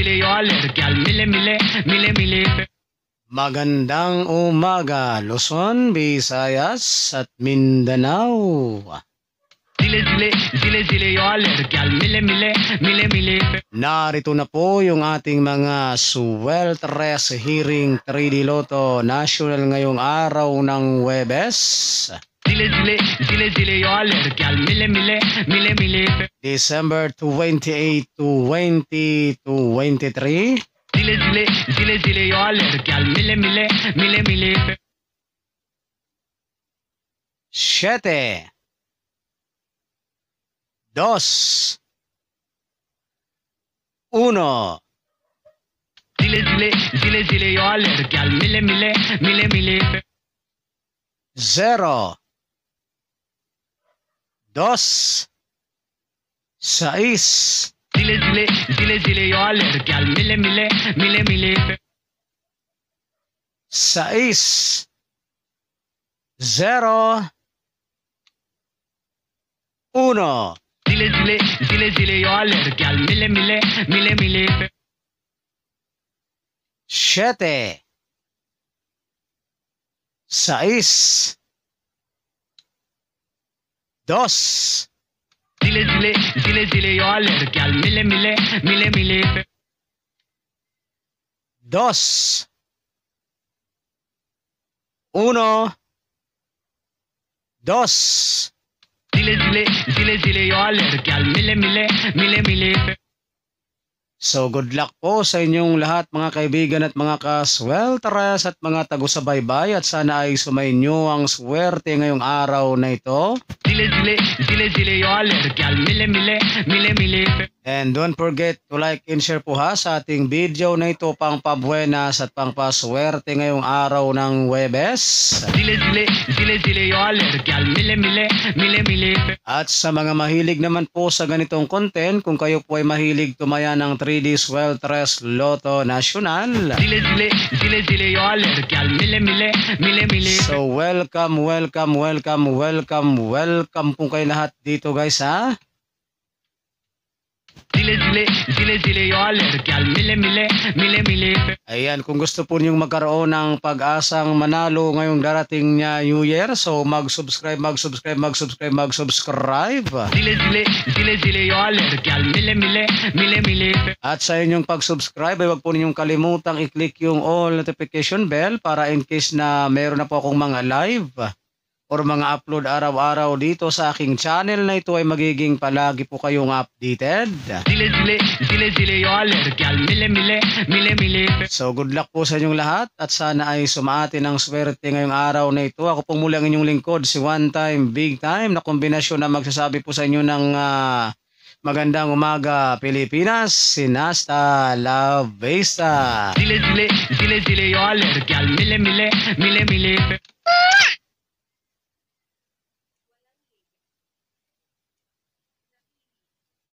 zile yo alergyal mile mile mile mile. Magandang umaga, Luzon, Visayas at Mindanao. Zile yo alergyal mile mile mile mile. Narito na po yung ating mga Swelteres Hearing 3D Lotto National ngayong araw ng Huwebes. Zile yo alergyal mile mile mile mile. December 28 to 2023. Zile yo alergyal mile mile mile mile. 7 2 1 Zile yo alergyal mile mile mile mile. 0 2 6 Zile yo alergyal mile mile mile mile. 6 0 1 Zile yo alergyal mile mile mile mile. 7 6 2 Zile yo alergyal mile mile mile mile. 2 1 2 Zile yo alergyal mile mile mile mile. So good luck po sa inyong lahat mga kaibigan at mga kaswelteres at mga tagusabaybay at sana ay sumainyo ang swerte ngayong araw na ito. Zile yo alergyal mile mile mile mile. And don't forget to like and share po ha sa ating video na ito pang pabuenas at pang paswerte ngayong araw ng Huwebes. Zile yo alergyal mile mile mile mile. At sa mga mahilig naman po sa ganitong content, kung kayo po ay mahilig tumaya ng 3D Swelteres Lotto National. Zile yo alergyal mile mile mile mile. So welcome po kayo lahat dito guys ha. Zile yo alergyal mile mile mile mile. Ayan, kung gusto po niyong magkaroon ng pag-asang manalo ngayong darating na New Year, so mag-subscribe. Zile yo alergyal mile mile mile mile. At sa inyong pag-subscribe ay wag po ninyong kalimutang i-click yung all notification bell para in case na meron na po akong mga live or mga upload araw-araw dito sa aking channel na ito ay magiging palagi po kayong updated. Zile yo alergyal mile mile mile mile. So good luck po sa inyong lahat at sana ay sumaati ng swerte ngayong araw na ito. Ako pong muli ang inyong lingkod, si One Time Big Time na kombinasyon na magsasabi po sa inyo ng magandang umaga Pilipinas, Sinasta La Vista. Zile yo alergyal mile mile mile mile.